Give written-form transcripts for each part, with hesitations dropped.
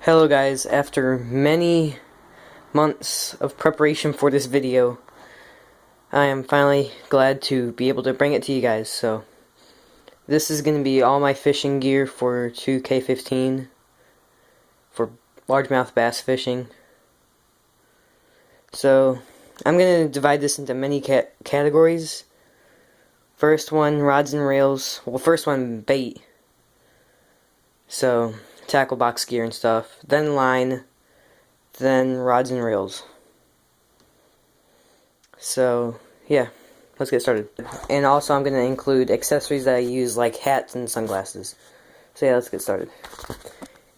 Hello guys, after many months of preparation for this video, I am finally glad to be able to bring it to you guys. So, this is going to be all my fishing gear for 2K15 for largemouth bass fishing. So, I'm going to divide this into many categories. First one, rods and reels. Well, first one, bait. So, tackle box gear and stuff, then line, then rods and reels. So yeah, let's get started. And also I'm going to include accessories that I use, like hats and sunglasses. So yeah, let's get started.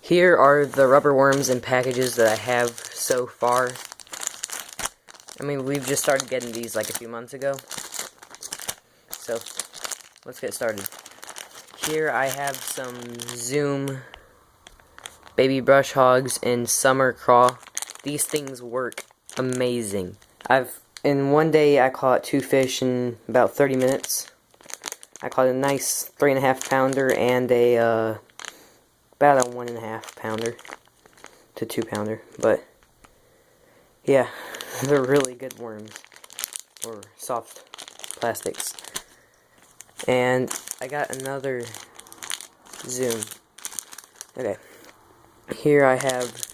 Here are the rubber worms and packages that I have so far. I mean, we've just started getting these like a few months ago. So let's get started. Here I have some Zoom baby brush hogs and summer craw. These things work amazing. In one day I caught 2 fish in about 30 minutes. I caught a nice 3.5 pounder and about a 1.5 pounder to 2 pounder. But yeah, they're really good worms, or soft plastics. And I got another Zoom. Okay. Here I have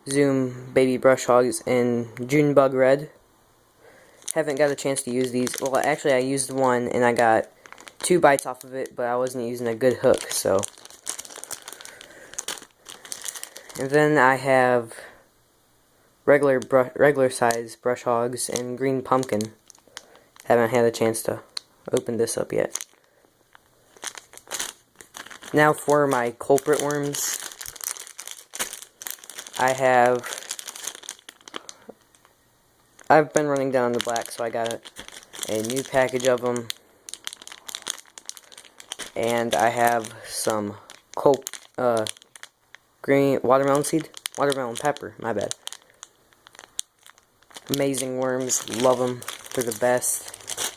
Zoom baby brush hogs in June bug red. Haven't got a chance to use these. Well, actually I used one and I got 2 bites off of it, but I wasn't using a good hook, so. And then I have regular size brush hogs and green pumpkin. Haven't had a chance to open this up yet. Now for my culprit worms. I've been running down the black, so I got a new package of them. And I have some green watermelon pepper, my bad. Amazing worms, love them. They're the best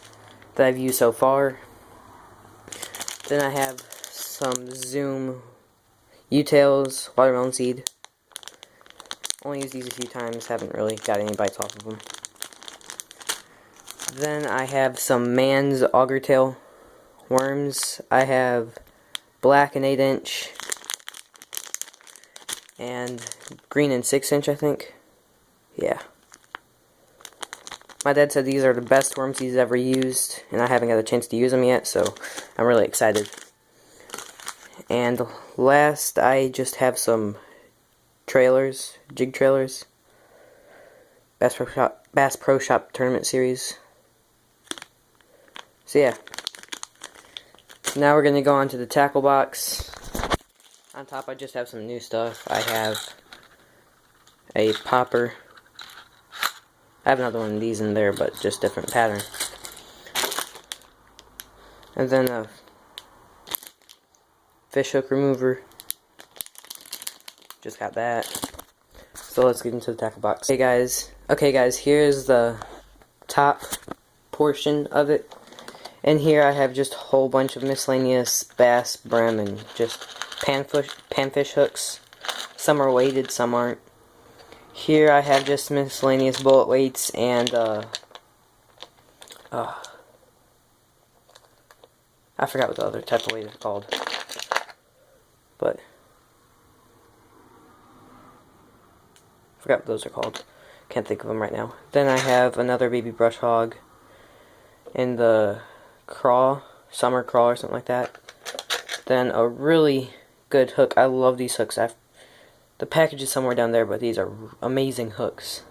that I've used so far. Then I have some Zoom U-tails, watermelon seed. Only used these a few times, haven't really got any bites off of them. Then I have some Man's auger tail worms. I have black and 8-inch and green and 6-inch, I think. Yeah. My dad said these are the best worms he's ever used, and I haven't got a chance to use them yet, so I'm really excited. And last, I just have some trailers, jig trailers, Bass Pro Shop Tournament Series. So yeah, now we're going to go on to the tackle box. On top I just have some new stuff. I have a popper. I have another one of these in there, but just different pattern. And then a fish hook remover. Just got that. So let's get into the tackle box. Okay guys, here's the top portion of it. And here I have just a whole bunch of miscellaneous bass, brim, and just panfish hooks. Some are weighted, some aren't. Here I have just miscellaneous bullet weights and I forgot what the other type of weight is called. But forgot what those are called. Can't think of them right now. Then I have another baby brush hog in the summer craw or something like that. Then a really good hook. I love these hooks. The package is somewhere down there, but these are amazing hooks.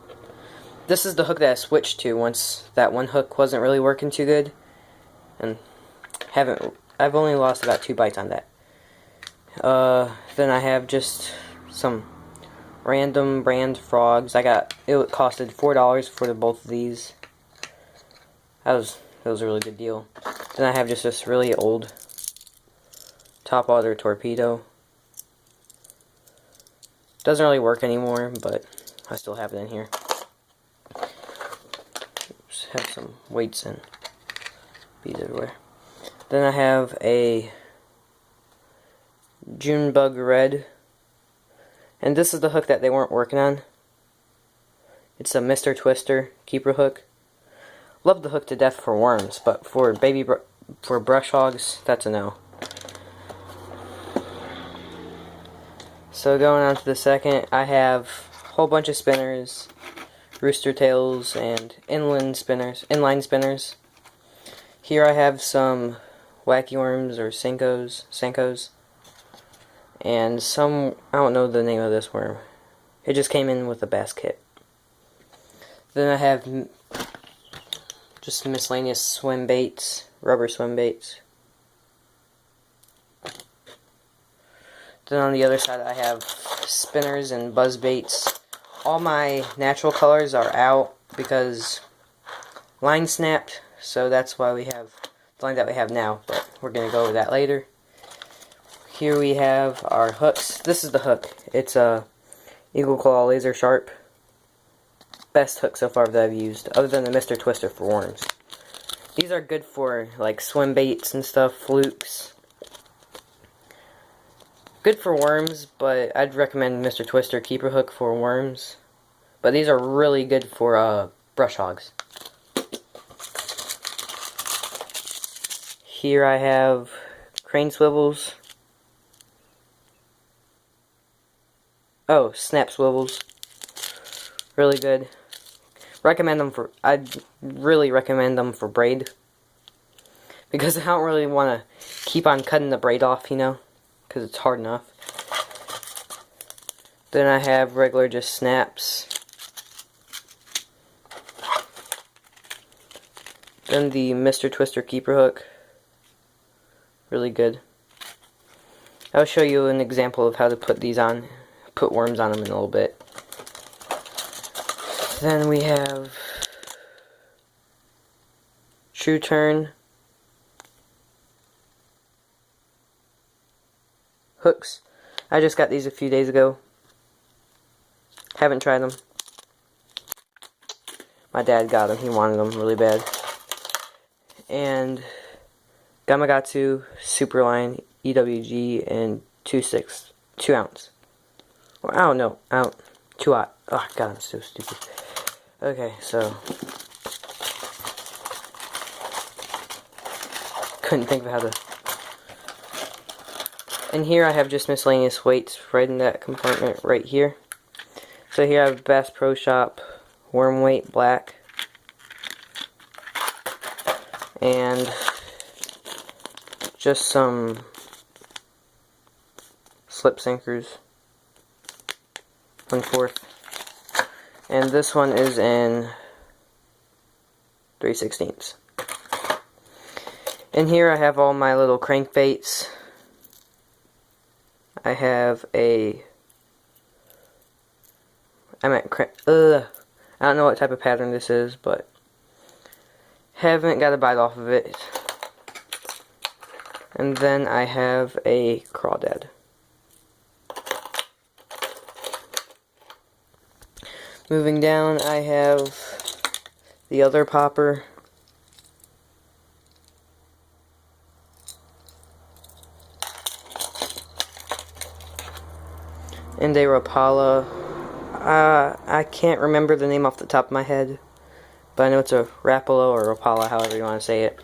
This is the hook that I switched to once that one hook wasn't really working too good, and I've only lost about 2 bites on that. Then I have just some random brand frogs. It costed $4 for both of these. That was a really good deal. Then I have just this really old Topwater torpedo. Doesn't really work anymore, but I still have it in here. Just have some weights and beads everywhere. Then I have a June bug red And this is the hook that they weren't working on. It's a Mr. Twister keeper hook. Love the hook to death for worms, but for for brush hogs, that's a no. So going on to the second, I have a whole bunch of spinners, rooster tails, and inline spinners. Here I have some wacky worms or Senkos, and some, I don't know the name of this worm. It just came in with a bass kit. Then I have just miscellaneous swim baits, rubber swim baits. Then on the other side I have spinners and buzz baits. All my natural colors are out because line snapped, so that's why we have the line that we have now, but we're going to go over that later. Here we have our hooks. This is the hook. It's a Eagle Claw Laser Sharp. Best hook so far that I've used, other than the Mr. Twister for worms. These are good for like swim baits and stuff, flukes. Good for worms, but I'd recommend Mr. Twister keeper hook for worms. But these are really good for brush hogs. Here I have crane swivels. Oh, snap swivels. Really good. I'd really recommend them for braid. Because I don't really want to keep on cutting the braid off, you know. Because it's hard enough. Then I have regular just snaps. Then the Mr. Twister keeper hook. Really good. I'll show you an example of how to put these on. Put worms on them in a little bit. Then we have True Turn hooks. I just got these a few days ago. Haven't tried them. My dad got them. He wanted them really bad. And Gamakatsu Superline EWG and 2 ounce. Well, I don't know. 2-aught. Oh god, I'm so stupid. Okay, so couldn't think of how to. And here I have just miscellaneous weights right in that compartment right here. So here I have Bass Pro Shop worm weight black, and just some slip sinkers, 1/4. And this one is in 3/16. And here I have all my little crankbaits. I have a I don't know what type of pattern this is, but haven't got a bite off of it. And then I have a crawdad. Moving down, I have the other popper. And a Rapala. I can't remember the name off the top of my head, but I know it's a Rapala or Rapala, however you want to say it.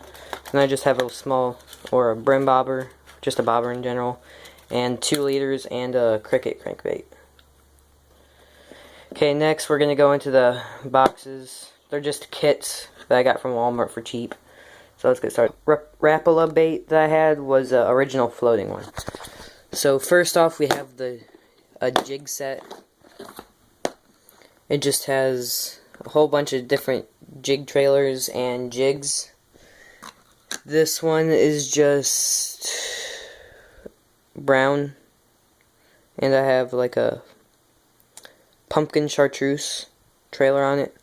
And I just have a small, or a brim bobber, just a bobber in general, and 2 liters and a cricket crankbait. Okay, next we're going to go into the boxes. They're just kits that I got from Walmart for cheap. So let's get started. Rapala bait that I had was an original floating one. So first off we have a jig set. It just has a whole bunch of different jig trailers and jigs. This one is just brown, and I have like a pumpkin chartreuse trailer on it.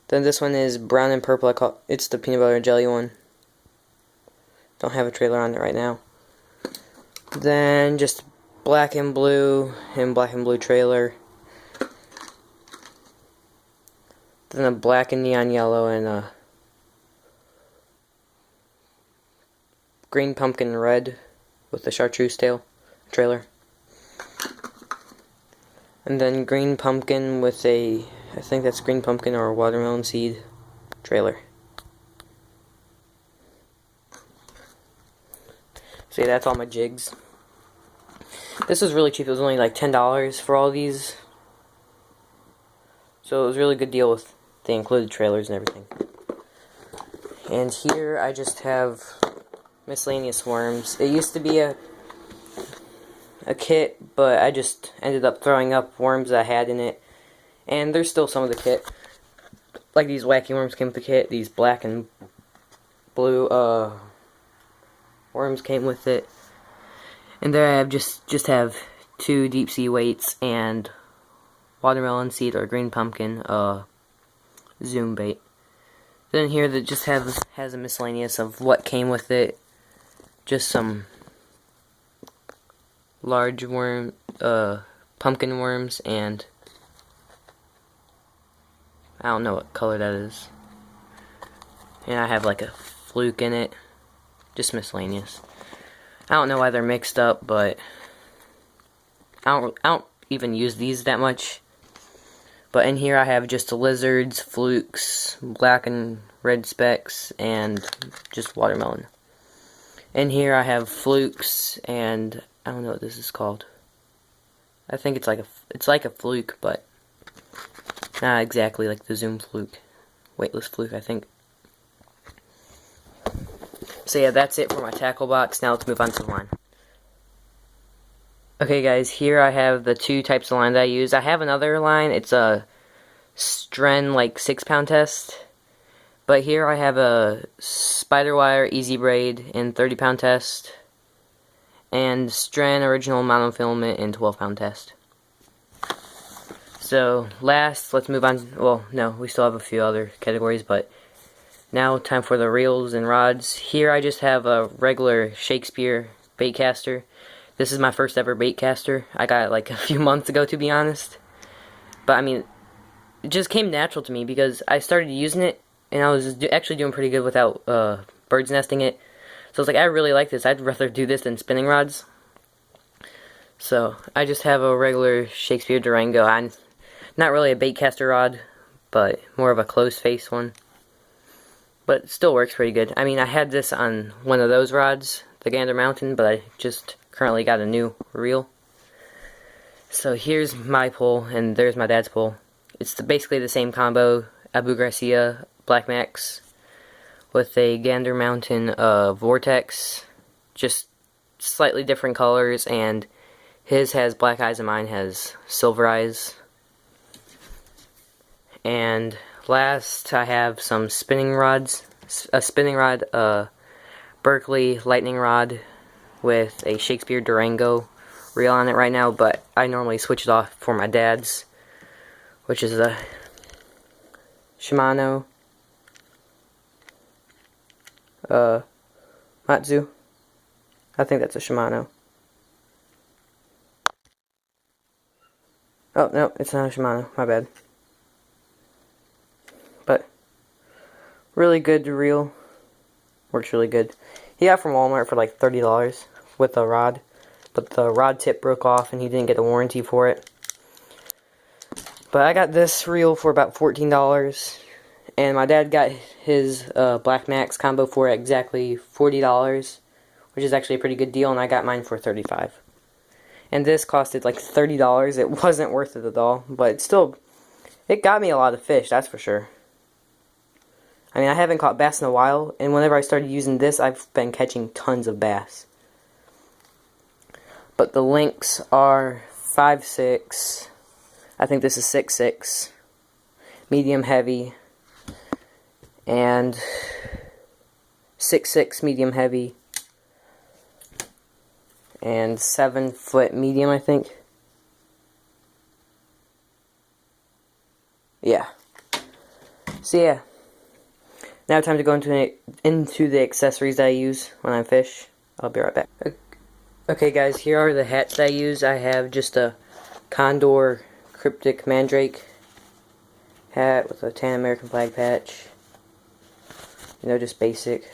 Then this one is brown and purple. It's the peanut butter and jelly one. Don't have a trailer on it right now. Then just black and blue trailer. Then a black and neon yellow and a green pumpkin red with the chartreuse tail trailer. And then green pumpkin with a, I think that's green pumpkin or a watermelon seed trailer. So yeah, that's all my jigs. This was really cheap. It was only like $10 for all these. So it was a really good deal with the included trailers and everything. And here I just have miscellaneous worms. It used to be a kit, but I just ended up throwing up worms I had in it. And there's still some of the kit. Like these wacky worms came with the kit. These black and blue worms came with it. And there I have just have 2 deep sea weights and watermelon seed or green pumpkin zoom bait. Then here that just has a miscellaneous of what came with it. Just some large worm pumpkin worms, and I don't know what color that is. And I have like a fluke in it. Just miscellaneous. I don't know why they're mixed up, but I don't even use these that much. But in here I have just the lizards, flukes, black and red specks, and just watermelon. In here I have flukes, and I don't know what this is called. I think it's like a fluke, but not exactly like the zoom fluke. Weightless fluke, I think. So yeah, that's it for my tackle box. Now let's move on to the line. Okay guys, here I have the 2 types of line that I use. I have another line, it's a Stren like 6-pound test. But here I have a Spiderwire Easy Braid in 30-pound test. And Stren Original Monofilament in 12-pound test. So last, let's move on. Well, no, we still have a few other categories, but now time for the reels and rods. Here I just have a regular Shakespeare bait caster. This is my first ever bait caster. I got it like a few months ago, to be honest. But I mean, it just came natural to me because I started using it and I was actually doing pretty good without birds nesting it. So I was like, I really like this. I'd rather do this than spinning rods. So I just have a regular Shakespeare Durango. I'm not really a bait caster rod, but more of a closed face one. But it still works pretty good. I mean, I had this on one of those rods, the Gander Mountain, but I just currently got a new reel. So here's my pole, and there's my dad's pole. It's basically the same combo, Abu Garcia Black Max, with a Gander Mountain Vortex, just slightly different colors, and his has black eyes and mine has silver eyes. And last, I have some spinning rods. A spinning rod, Berkeley lightning rod with a Shakespeare Durango reel on it right now, but I normally switch it off for my dad's, which is a Shimano Matsu. I think that's a Shimano. Oh, no, it's not a Shimano. My bad. But really good reel. Works really good. He got it from Walmart for like $30 with a rod. But the rod tip broke off and he didn't get a warranty for it. But I got this reel for about $14. And my dad got his Black Max combo for exactly $40. Which is actually a pretty good deal. And I got mine for $35. And this costed like $30. It wasn't worth it at all. But still, it got me a lot of fish, that's for sure. I mean, I haven't caught bass in a while, and whenever I started using this, I've been catching tons of bass. But the lengths are 5'6", I think this is 6'6", medium heavy, and 6'6", medium heavy, and 7 foot medium, I think. Yeah. So yeah. Now time to go into the accessories that I use when I fish. I'll be right back. Okay guys, here are the hats that I use. I have just a Condor Cryptic Mandrake hat with a tan American flag patch. You know, just basic.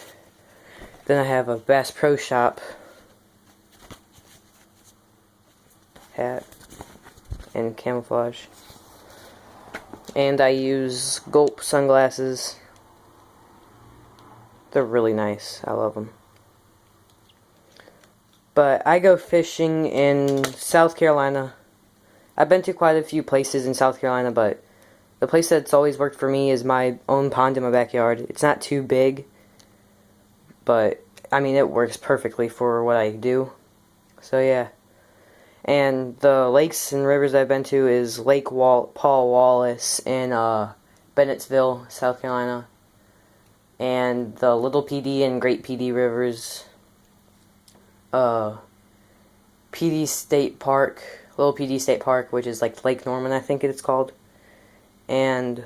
Then I have a Bass Pro Shop hat. and camouflage. And I use Gulp sunglasses. They're really nice. I love them. But I go fishing in South Carolina. I've been to quite a few places in South Carolina, but the place that's always worked for me is my own pond in my backyard. It's not too big, but I mean, it works perfectly for what I do. So yeah. And the lakes and rivers I've been to is Lake Paul Wallace in Bennettsville, South Carolina. And the Little PD and Great PD rivers. PD State Park, Little PD State Park, which is like Lake Norman, I think it's called. And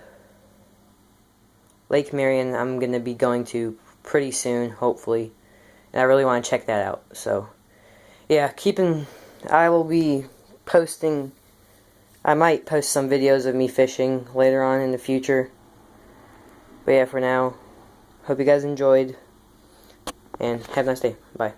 Lake Marion I'm going to be going to pretty soon, hopefully. And I really want to check that out. So, yeah, I will be posting, I might post some videos of me fishing later on in the future. But yeah, for now, hope you guys enjoyed, and have a nice day. Bye.